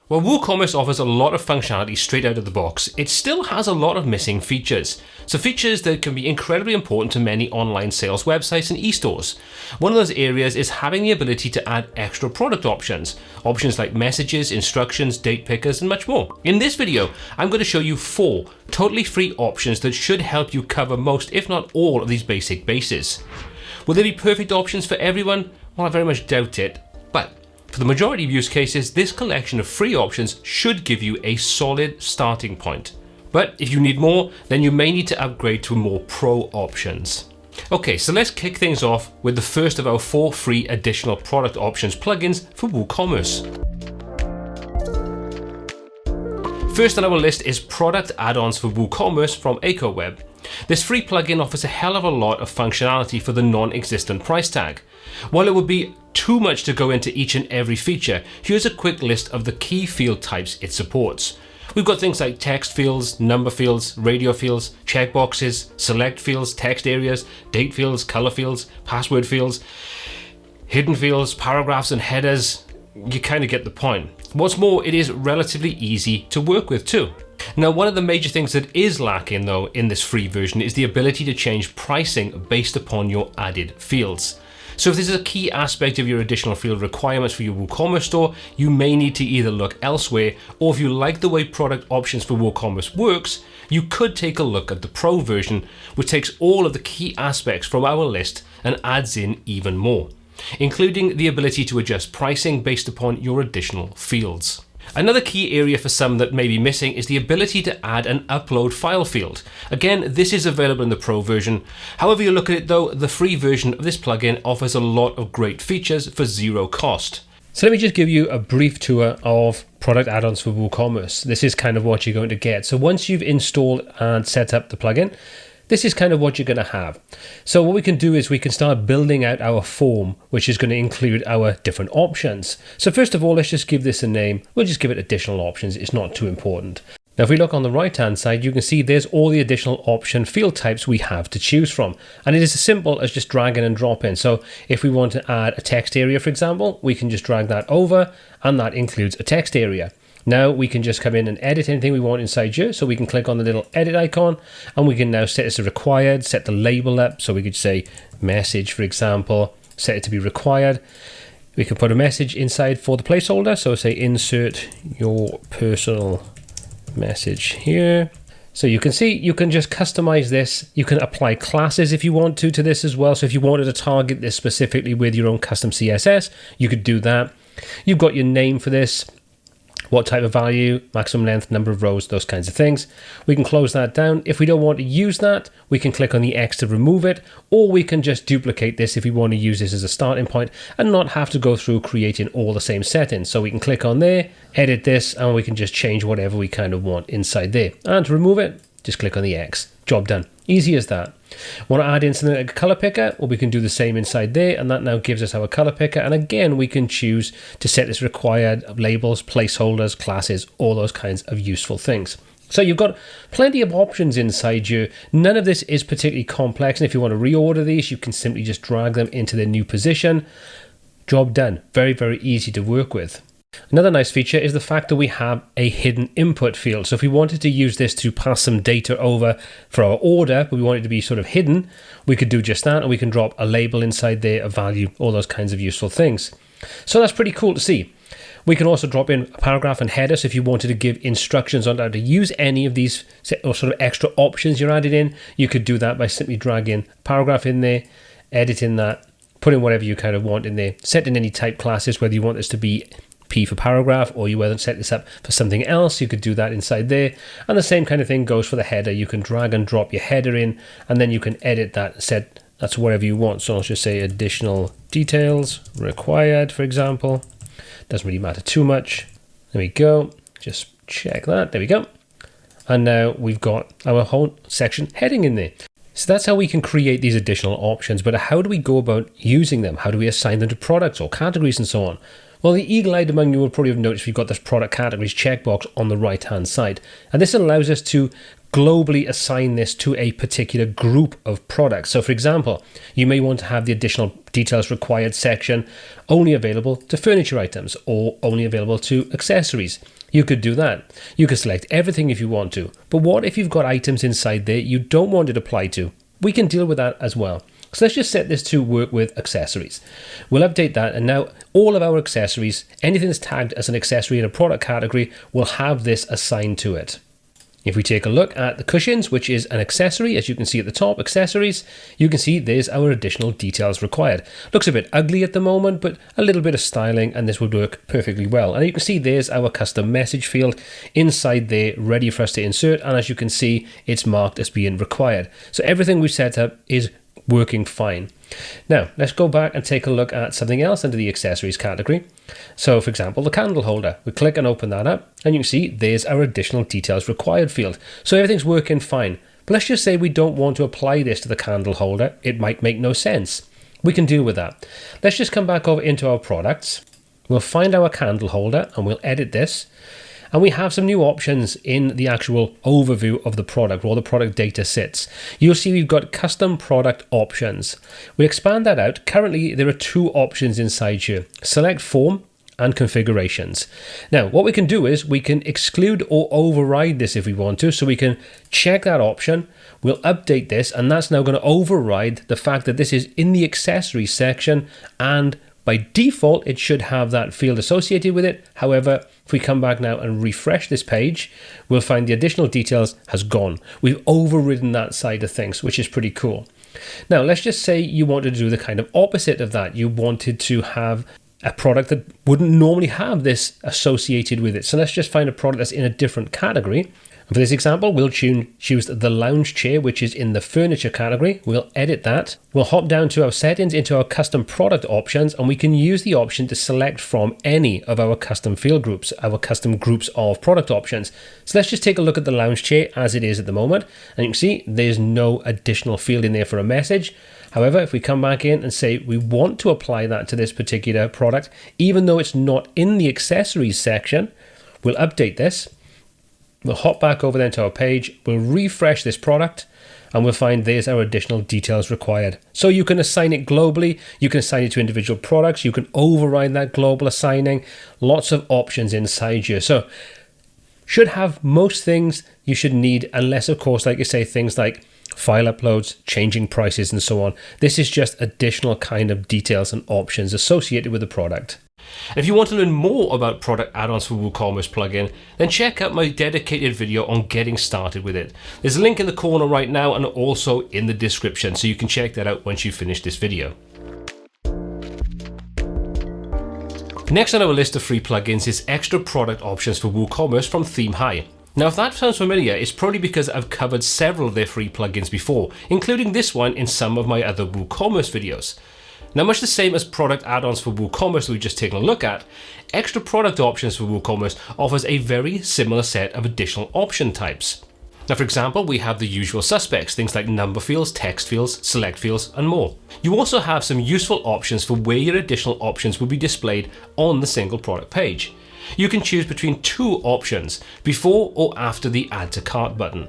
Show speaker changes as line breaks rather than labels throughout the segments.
While WooCommerce offers a lot of functionality straight out of the box, it still has a lot of missing features. So features that can be incredibly important to many online sales websites and e-stores. One of those areas is having the ability to add extra product options. Options like messages, instructions, date pickers, and much more. In this video, I'm going to show you 4 totally free options that should help you cover most, if not all, of these basic bases. Will there be perfect options for everyone? Well, I very much doubt it, but for the majority of use cases, this collection of free options should give you a solid starting point. But if you need more, then you may need to upgrade to more pro options. Okay, so let's kick things off with the first of our 4 free additional product options plugins for WooCommerce. First on our list is Product Add-Ons for WooCommerce from Acowebs. This free plugin offers a hell of a lot of functionality for the non-existent price tag. While it would be too much to go into each and every feature, here's a quick list of the key field types it supports. We've got things like text fields, number fields, radio fields, checkboxes, select fields, text areas, date fields, color fields, password fields, hidden fields, paragraphs and headers. You kind of get the point. What's more, it is relatively easy to work with too. Now, one of the major things that is lacking though in this free version is the ability to change pricing based upon your added fields. So if this is a key aspect of your additional field requirements for your WooCommerce store, you may need to either look elsewhere, or if you like the way product options for WooCommerce works, you could take a look at the Pro version, which takes all of the key aspects from our list and adds in even more, including the ability to adjust pricing based upon your additional fields. Another key area for some that may be missing is the ability to add an upload file field. Again, this is available in the Pro version. However you look at it though, the free version of this plugin offers a lot of great features for zero cost. So let me just give you a brief tour of product add-ons for WooCommerce. This is kind of what you're going to get. So once you've installed and set up the plugin, this is kind of what you're going to have. So what we can do is we can start building out our form, which is going to include our different options. So first of all, let's just give this a name. We'll just give it additional options. It's not too important. Now, if we look on the right-hand side, you can see there's all the additional option field types we have to choose from. And it is as simple as just dragging and dropping. So if we want to add a text area, for example, we can just drag that over, and that includes a text area. Now we can just come in and edit anything we want inside here. So we can click on the little edit icon, and we can now set this to required, set the label up. So we could say message, for example, set it to be required. We can put a message inside for the placeholder. So say insert your personal message here. So you can see, you can just customize this. You can apply classes if you want to this as well. So if you wanted to target this specifically with your own custom CSS, you could do that. You've got your name for this, what type of value, maximum length, number of rows, those kinds of things. We can close that down. If we don't want to use that, we can click on the X to remove it, or we can just duplicate this if we want to use this as a starting point and not have to go through creating all the same settings. So we can click on there, edit this, and we can just change whatever we kind of want inside there. And to remove it, just click on the X. Job done. Easy as that. Want to add in something like a color picker? Well, we can do the same inside there, and that now gives us our color picker. And again, we can choose to set this required labels, placeholders, classes, all those kinds of useful things. So you've got plenty of options inside you. None of this is particularly complex. And if you want to reorder these, you can simply just drag them into their new position. Job done. Very, very easy to work with. Another nice feature is the fact that we have a hidden input field. So if we wanted to use this to pass some data over for our order, but we want it to be sort of hidden, we could do just that, and we can drop a label inside there, a value, all those kinds of useful things. So that's pretty cool to see. We can also drop in a paragraph and header. So if you wanted to give instructions on how to use any of these or sort of extra options you're added in, you could do that by simply dragging a paragraph in there, editing that, putting whatever you kind of want in there, setting any type classes, whether you want this to be P for paragraph, or you want to set this up for something else, you could do that inside there. And the same kind of thing goes for the header. You can drag and drop your header in, and then you can edit that and set that to whatever you want. So I'll just say additional details required, for example. Doesn't really matter too much. There we go. Just check that. There we go. And now we've got our whole section heading in there. So that's how we can create these additional options. But how do we go about using them? How do we assign them to products or categories and so on? Well, the eagle-eyed among you will probably have noticed we've got this product categories checkbox on the right-hand side. And this allows us to globally assign this to a particular group of products. So for example, you may want to have the additional details required section only available to furniture items or only available to accessories. You could do that. You could select everything if you want to. But what if you've got items inside there you don't want it applied to? We can deal with that as well. So let's just set this to work with accessories. We'll update that, and now all of our accessories, anything that's tagged as an accessory in a product category, will have this assigned to it. If we take a look at the cushions, which is an accessory, as you can see at the top, accessories, you can see there's our additional details required. Looks a bit ugly at the moment, but a little bit of styling and this would work perfectly well. And you can see there's our custom message field inside there, ready for us to insert. And as you can see, it's marked as being required. So everything we've set up is working fine. Now, let's go back and take a look at something else under the accessories category. So, for example, the candle holder. We click and open that up, and you can see there's our additional details required field. So everything's working fine. But let's just say we don't want to apply this to the candle holder. It might make no sense. We can deal with that. Let's just come back over into our products. We'll find our candle holder, and we'll edit this. And we have some new options in the actual overview of the product, where all the product data sits. You'll see we've got custom product options. We expand that out. Currently, there are two options inside here: select form and configurations. Now, what we can do is we can exclude or override this if we want to. So we can check that option. We'll update this, and that's now going to override the fact that this is in the accessories section, and by default, it should have that field associated with it. However, if we come back now and refresh this page, we'll find the additional details has gone. We've overridden that side of things, which is pretty cool. Now, let's just say you wanted to do the kind of opposite of that. You wanted to have a product that wouldn't normally have this associated with it. So let's just find a product that's in a different category. For this example, we'll choose the lounge chair, which is in the furniture category. We'll edit that. We'll hop down to our settings into our custom product options, and we can use the option to select from any of our custom field groups, our custom groups of product options. So let's just take a look at the lounge chair as it is at the moment. And you can see there's no additional field in there for a message. However, if we come back in and say we want to apply that to this particular product, even though it's not in the accessories section, we'll update this. We'll hop back over then to our page, we'll refresh this product, and we'll find there's our additional details required. So you can assign it globally, you can assign it to individual products, you can override that global assigning, lots of options inside here. So should have most things you should need, unless of course, like you say, things like file uploads, changing prices and so on. This is just additional kind of details and options associated with the product. And if you want to learn more about product add-ons for WooCommerce plugin, then check out my dedicated video on getting started with it. There's a link in the corner right now and also in the description, so you can check that out once you finish this video. Next on our list of free plugins is extra product options for WooCommerce from ThemeHigh. Now, if that sounds familiar, it's probably because I've covered several of their free plugins before, including this one in some of my other WooCommerce videos. Now, much the same as product add-ons for WooCommerce we've just taken a look at, extra product options for WooCommerce offers a very similar set of additional option types. Now, for example, we have the usual suspects, things like number fields, text fields, select fields, and more. You also have some useful options for where your additional options will be displayed on the single product page. You can choose between two options, before or after the Add to Cart button.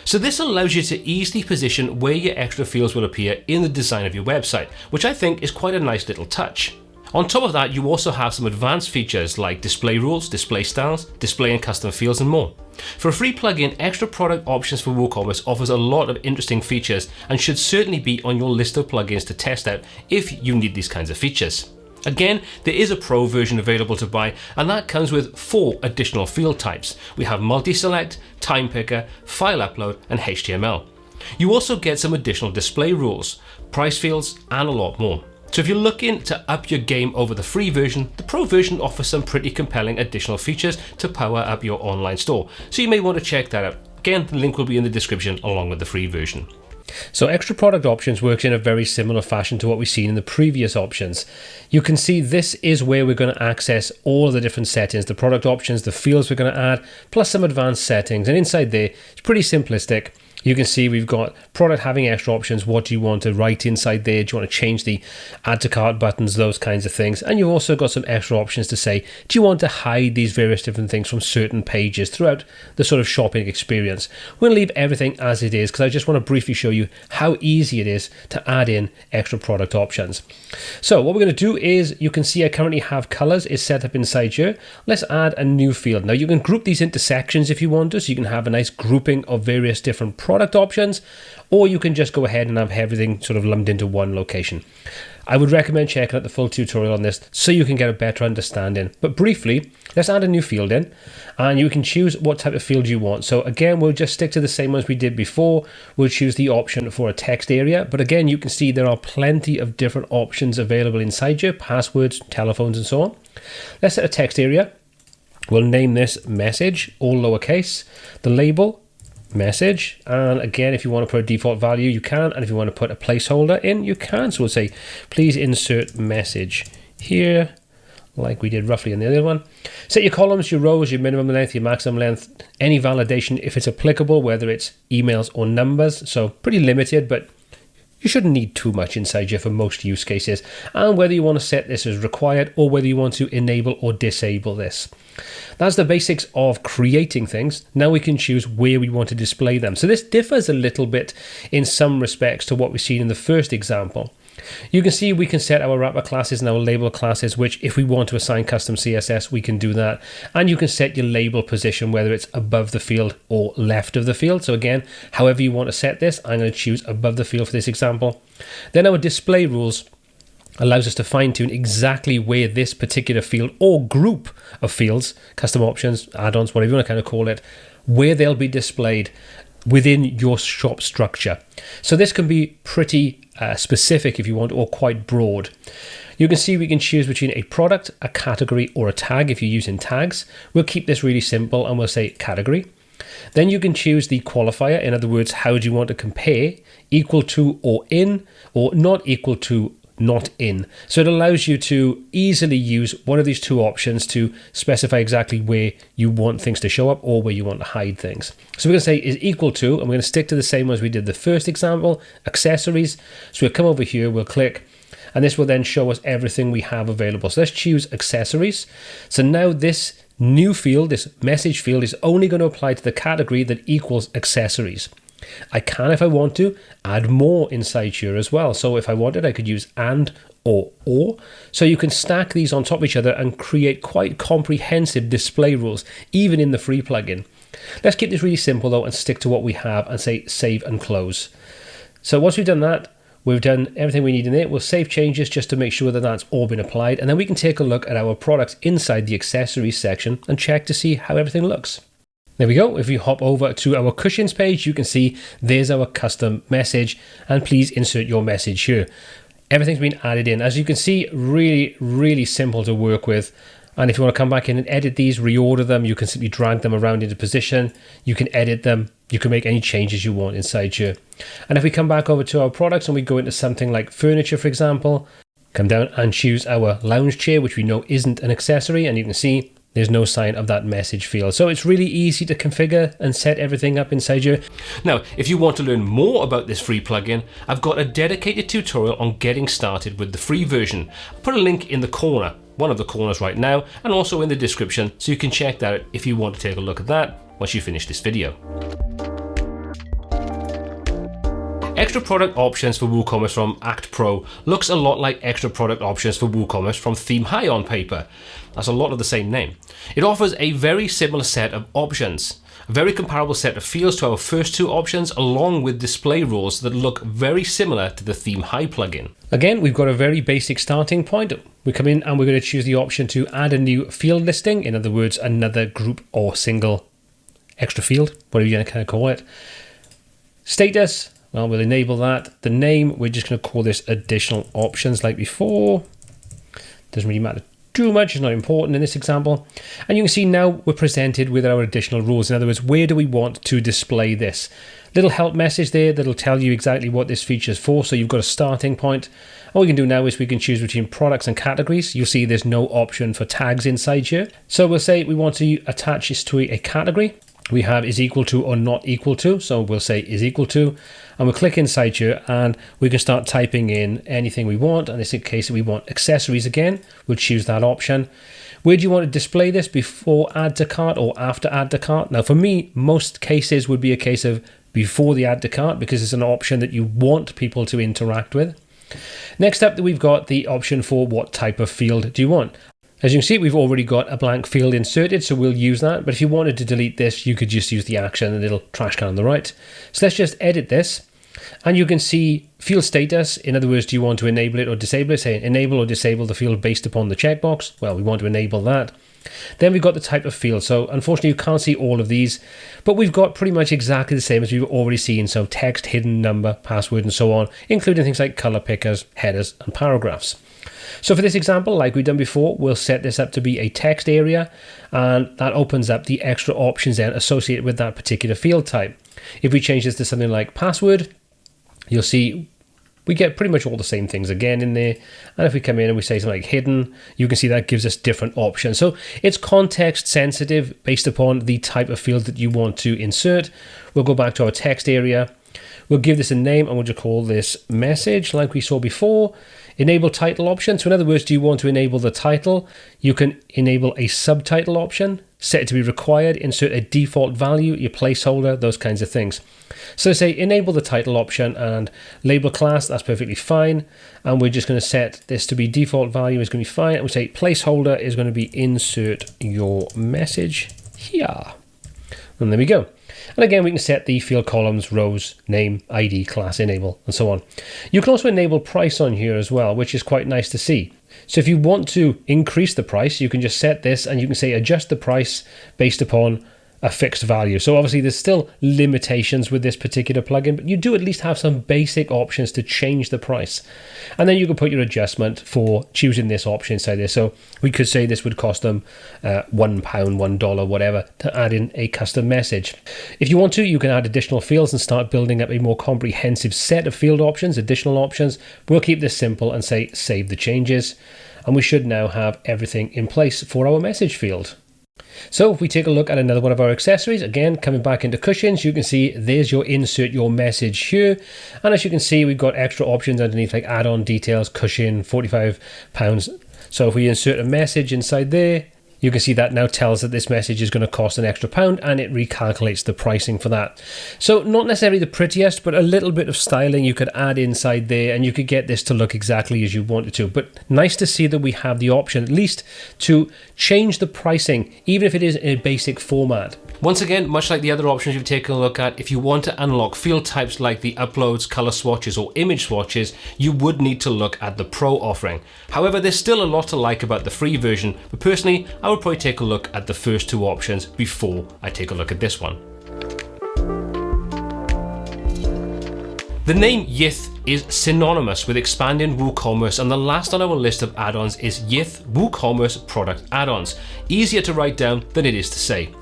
So this allows you to easily position where your extra fields will appear in the design of your website, which I think is quite a nice little touch. On top of that, you also have some advanced features like display rules, display styles, display and custom fields, and more. For a free plugin, extra product options for WooCommerce offers a lot of interesting features and should certainly be on your list of plugins to test out if you need these kinds of features. Again, there is a pro version available to buy, and that comes with 4 additional field types. We have multi-select, time picker, file upload, and HTML. You also get some additional display rules, price fields, and a lot more. So if you're looking to up your game over the free version, the pro version offers some pretty compelling additional features to power up your online store. So you may want to check that out. Again, the link will be in the description along with the free version. So extra product options works in a very similar fashion to what we've seen in the previous options. You can see this is where we're going to access all of the different settings, the product options, the fields we're going to add, plus some advanced settings. And inside there, it's pretty simplistic. You can see we've got product having extra options. What do you want to write inside there? Do you want to change the add to cart buttons, those kinds of things? And you've also got some extra options to say, do you want to hide these various different things from certain pages throughout the sort of shopping experience? We're going to leave everything as it is because I just want to briefly show you how easy it is to add in extra product options. So what we're going to do is, you can see I currently have colors is set up inside here. Let's add a new field. Now you can group these into sections if you want to, so you can have a nice grouping of various different product options, or you can just go ahead and have everything sort of lumped into one location. I would recommend checking out the full tutorial on this so you can get a better understanding. But briefly, let's add a new field in, and you can choose what type of field you want. So again, we'll just stick to the same ones we did before. We'll choose the option for a text area, but again, you can see there are plenty of different options available inside here, passwords, telephones, and so on. Let's set a text area. We'll name this message, all lowercase. The label, message, and again, if you want to put a default value, you can, and if you want to put a placeholder in, you can. So we'll say, please insert message here, like we did roughly in the other one. Set your columns, your rows, your minimum length, your maximum length, any validation if it's applicable, whether it's emails or numbers. So pretty limited, but you shouldn't need too much inside here for most use cases, and whether you want to set this as required or whether you want to enable or disable this. That's the basics of creating things. Now we can choose where we want to display them. So this differs a little bit in some respects to what we've seen in the first example. You can see we can set our wrapper classes and our label classes, which if we want to assign custom CSS, we can do that. And you can set your label position, whether it's above the field or left of the field. So again, however you want to set this, I'm going to choose above the field for this example. Then our display rules allows us to fine tune exactly where this particular field or group of fields, custom options, add-ons, whatever you want to kind of call it, where they'll be displayed within your shop structure. So this can be pretty specific if you want, or quite broad. You can see we can choose between a product, a category, or a tag if you're using tags. We'll keep this really simple and we'll say category. Then you can choose the qualifier. In other words, how do you want to compare? Equal to or in, or not equal to, not in. So it allows you to easily use one of these two options to specify exactly where you want things to show up or where you want to hide things. So we're going to say is equal to, and we're going to stick to the same as we did the first example, accessories. So we'll come over here, we'll click, and this will then show us everything we have available. So let's choose accessories. So now this new field, this message field, is only going to apply to the category that equals accessories. I can, if I want to, add more inside here as well. So if I wanted, I could use and or. So you can stack these on top of each other and create quite comprehensive display rules, even in the free plugin. Let's keep this really simple though and stick to what we have and say save and close. So once we've done that, we've done everything we need in it. We'll save changes just to make sure that that's all been applied. And then we can take a look at our products inside the accessories section and check to see how everything looks. There we go. If you hop over to our cushions page, you can see there's our custom message, and please insert your message here. Everything's been added in. As you can see, really, really simple to work with. And if you want to come back in and edit these, reorder them, you can simply drag them around into position. You can edit them. You can make any changes you want inside here. And if we come back over to our products and we go into something like furniture, for example, come down and choose our lounge chair, which we know isn't an accessory, and you can see there's no sign of that message field. So it's really easy to configure and set everything up inside here. Now, if you want to learn more about this free plugin, I've got a dedicated tutorial on getting started with the free version. I'll put a link in the corner, one of the corners right now, and also in the description, so you can check that out if you want to take a look at that once you finish this video. Extra product options for WooCommerce from Act Pro looks a lot like extra product options for WooCommerce from Theme High on paper. That's a lot of the same name. It offers a very similar set of options, a very comparable set of fields to our first two options, along with display rules that look very similar to the Theme High plugin. Again, we've got a very basic starting point. We come in and we're going to choose the option to add a new field listing, in other words, another group or single extra field, whatever you're going to kind of call it. Status, well, we'll enable that. The name, we're just going to call this additional options like before. Doesn't really matter too much, it's not important in this example. And you can see now we're presented with our additional rules. In other words, where do we want to display this? Little help message there that'll tell you exactly what this feature is for. So you've got a starting point. All we can do now is we can choose between products and categories. You'll see there's no option for tags inside here. So we'll say we want to attach this to a category. we have is equal to or not equal to. So we'll say is equal to, and we'll click inside here and we can start typing in anything we want. In this case, we want accessories again. We'll choose that option. Where do you want to display this, before add to cart or after add to cart? Now for me, most cases would be a case of before the add to cart, because it's an option that you want people to interact with. Next up, we've got the option for what type of field do you want. As you can see, we've already got a blank field inserted, so we'll use that. But if you wanted to delete this, you could just use the action and it'll trash can on the right. So let's just edit this. And you can see field status. In other words, do you want to enable it or disable it? Say enable or disable the field based upon the checkbox. Well, we want to enable that. Then we've got the type of field. So unfortunately, you can't see all of these, but we've got pretty much exactly the same as we've already seen. So text, hidden, number, password, and so on, including things like color pickers, headers, and paragraphs. So for this example, like we've done before, we'll set this up to be a text area, and that opens up the extra options then associated with that particular field type. If we change this to something like password, you'll see we get pretty much all the same things again in there. And if we come in and we say something like hidden, you can see that gives us different options. So it's context sensitive based upon the type of field that you want to insert. We'll go back to our text area. We'll give this a name and we'll just call this message like we saw before. Enable title option. So in other words, do you want to enable the title? You can enable a subtitle option, set it to be required, insert a default value, your placeholder, those kinds of things. So say enable the title option and label class, that's perfectly fine. And we're just going to set this to be default value is going to be fine. And we say placeholder is going to be insert your message here. And there we go. And again, we can set the field columns, rows, name, ID, class, enable, and so on. You can also enable price on here as well, which is quite nice to see. So if you want to increase the price, you can just set this and you can say adjust the price based upon a fixed value. So obviously there's still limitations with this particular plugin, but you do at least have some basic options to change the price. And then you can put your adjustment for choosing this option inside there. So we could say this would cost them £1, $1, whatever, to add in a custom message. If you want to, you can add additional fields and start building up a more comprehensive set of field options, additional options. We'll keep this simple and say save the changes. And we should now have everything in place for our message field. So if we take a look at another one of our accessories, again, coming back into cushions, you can see there's your insert your message here. And as you can see, we've got extra options underneath like add-on details, cushion, £45. So if we insert a message inside there, you can see that now tells that this message is going to cost an extra £1 and it recalculates the pricing for that. So not necessarily the prettiest, but a little bit of styling you could add inside there and you could get this to look exactly as you want it to. But nice to see that we have the option at least to change the pricing, even if it is in a basic format. Once again, much like the other options you've taken a look at, if you want to unlock field types like the uploads, color swatches, or image swatches, you would need to look at the Pro offering. However, there's still a lot to like about the free version, but personally, I would probably take a look at the first two options before I take a look at this one. The name YITH is synonymous with expanding WooCommerce, and the last on our list of add-ons is YITH WooCommerce Product Add-ons. Easier to write down than it is to say.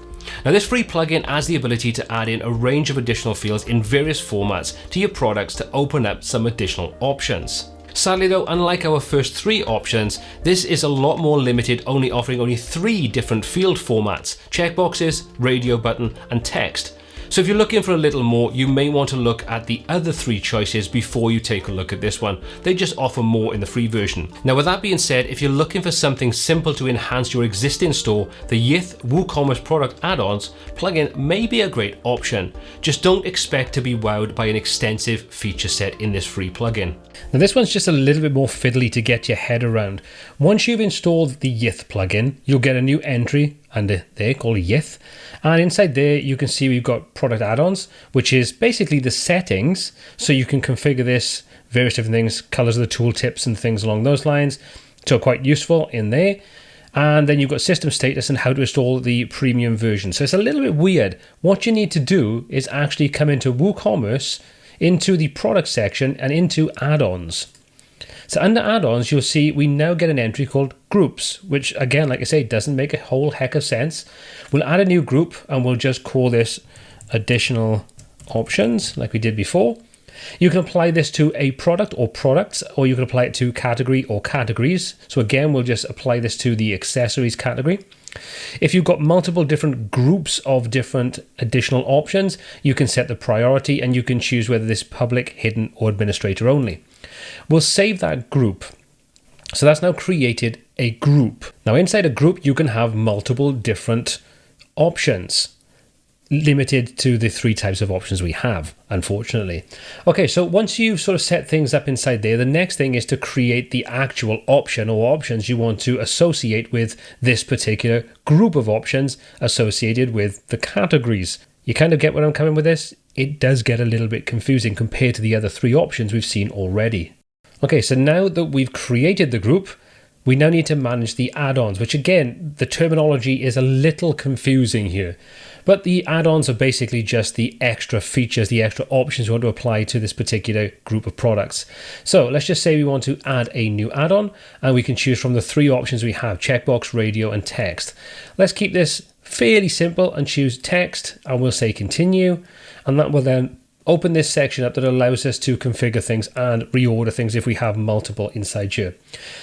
Now this free plugin has the ability to add in a range of additional fields in various formats to your products to open up some additional options. Sadly though, unlike our first three options, this is a lot more limited, offering only 3 different field formats: checkboxes, radio button, and text. So if you're looking for a little more, you may want to look at the other 3 choices before you take a look at this one. They just offer more in the free version. Now with that being said, if you're looking for something simple to enhance your existing store, the YITH WooCommerce Product Add-ons plugin may be a great option. Just don't expect to be wowed by an extensive feature set in this free plugin. Now this one's just a little bit more fiddly to get your head around. Once you've installed the YITH plugin, you'll get a new entry under there called YITH, and inside there you can see we've got product add-ons, which is basically the settings, so you can configure this, various different things, colors of the tooltips and things along those lines, so quite useful in there. And then you've got system status and how to install the premium version. So it's a little bit weird. What you need to do is actually come into WooCommerce, into the product section and into add-ons. So under add-ons, you'll see we now get an entry called groups, which again, like I say, doesn't make a whole heck of sense. We'll add a new group and we'll just call this additional options like we did before. You can apply this to a product or products, or you can apply it to category or categories. So again, we'll just apply this to the accessories category. If you've got multiple different groups of different additional options, you can set the priority and you can choose whether this is public, hidden, or administrator only. We'll save that group. So that's now created a group. Now inside a group, you can have multiple different options, limited to the 3 types of options we have, unfortunately. Okay, so once you've sort of set things up inside there, the next thing is to create the actual option or options you want to associate with this particular group of options associated with the categories. You kind of get where I'm coming with this? It does get a little bit confusing compared to the other 3 options we've seen already. Okay, so now that we've created the group, we now need to manage the add-ons, which again, the terminology is a little confusing here. But the add-ons are basically just the extra features, the extra options we want to apply to this particular group of products. So let's just say we want to add a new add-on, and we can choose from the 3 options we have: checkbox, radio, and text. Let's keep this fairly simple and choose text, and we'll say continue, and that will then open this section up that allows us to configure things and reorder things if we have multiple inside here.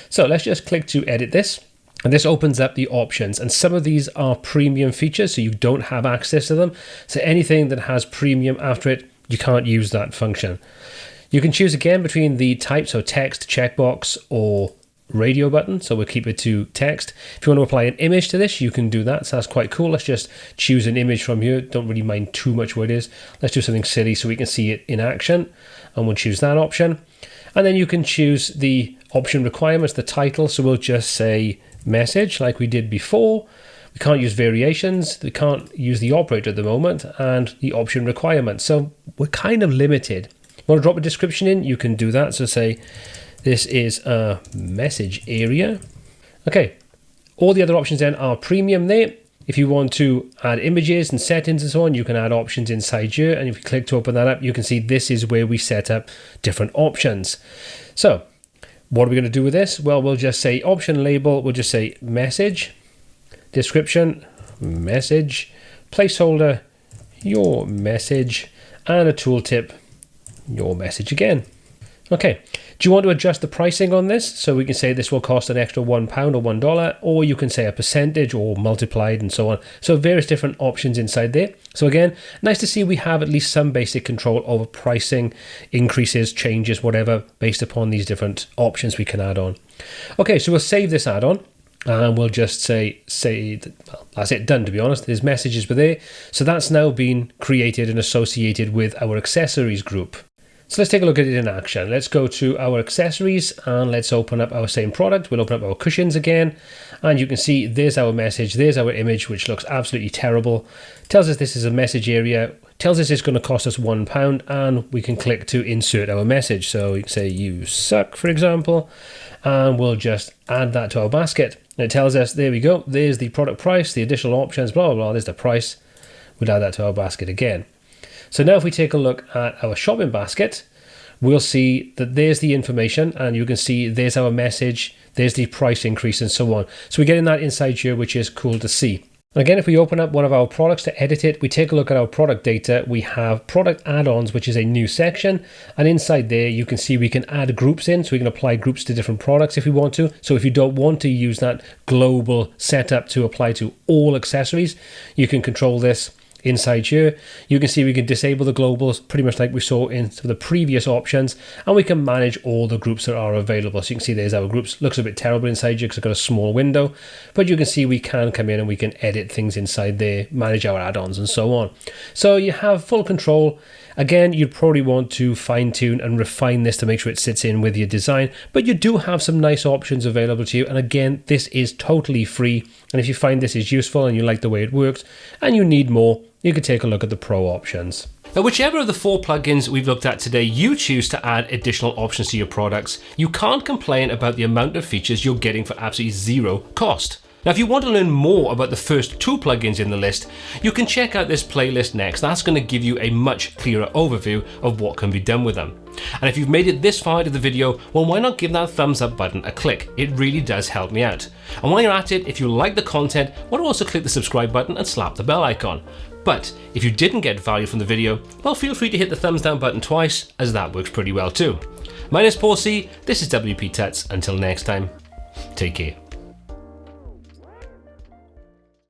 So let's just click to edit this. And this opens up the options, and some of these are premium features, so you don't have access to them. So anything that has premium after it, you can't use that function. You can choose again between the types, so text, checkbox, or radio button. So we'll keep it to text. If you want to apply an image to this, you can do that. So that's quite cool. Let's just choose an image from here. Don't really mind too much what it is. Let's do something silly so we can see it in action, and we'll choose that option. And then you can choose the option requirements, the title. So we'll just say message like we did before. We can't use variations. We can't use the operator at the moment, and the option requirements. So we're kind of limited. You want to drop a description in? You can do that. So say this is a message area. Okay, all the other options then are premium there. If you want to add images and settings and so on, you can add options inside here. And if you click to open that up, you can see this is where we set up different options. So what are we going to do with this? Well, we'll just say option label. We'll just say message, description, message, placeholder, your message, and a tooltip, your message again. Okay, do you want to adjust the pricing on this? So we can say this will cost an extra £1 or $1, or you can say a percentage or multiplied and so on. So various different options inside there. So again, nice to see we have at least some basic control over pricing, increases, changes, whatever, based upon these different options we can add on. Okay, so we'll save this add-on. And we'll just say that, well, that's it, done, to be honest. There's messages were there. So that's now been created and associated with our accessories group. So let's take a look at it in action. Let's go to our accessories and let's open up our same product. We'll open up our cushions again, and you can see there's our message, there's our image, which looks absolutely terrible. Tells us this is a message area, tells us it's going to cost us £1, and we can click to insert our message. So you can say you suck, for example, and we'll just add that to our basket. And it tells us, there we go, there's the product price, the additional options, blah, blah, blah, there's the price. We'll add that to our basket again. So now if we take a look at our shopping basket, we'll see that there's the information, and you can see there's our message, there's the price increase, and so on. So we're getting that inside here, which is cool to see. Again, if we open up one of our products to edit it, we take a look at our product data. We have product add-ons, which is a new section. And inside there, you can see we can add groups in. So we can apply groups to different products if we want to. So if you don't want to use that global setup to apply to all accessories, you can control this inside here. You can see we can disable the globals pretty much like we saw in some of the previous options, and we can manage all the groups that are available. So you can see there's our groups. Looks a bit terrible inside here because I've got a small window, but you can see we can come in and we can edit things inside there, manage our add-ons and so on. So you have full control. Again, you'd probably want to fine tune and refine this to make sure it sits in with your design, but you do have some nice options available to you. And again, this is totally free. And if you find this is useful and you like the way it works and you need more, you can take a look at the pro options. Now, whichever of the 4 plugins we've looked at today you choose to add additional options to your products, you can't complain about the amount of features you're getting for absolutely zero cost. Now, if you want to learn more about the first 2 plugins in the list, you can check out this playlist next. That's going to give you a much clearer overview of what can be done with them. And if you've made it this far into the video, well, why not give that thumbs up button a click? It really does help me out. And while you're at it, if you like the content, why don't also click the subscribe button and slap the bell icon. But if you didn't get value from the video, well, feel free to hit the thumbs down button twice, as that works pretty well too. My name is Paul C. This is WPTuts. Until next time, take care.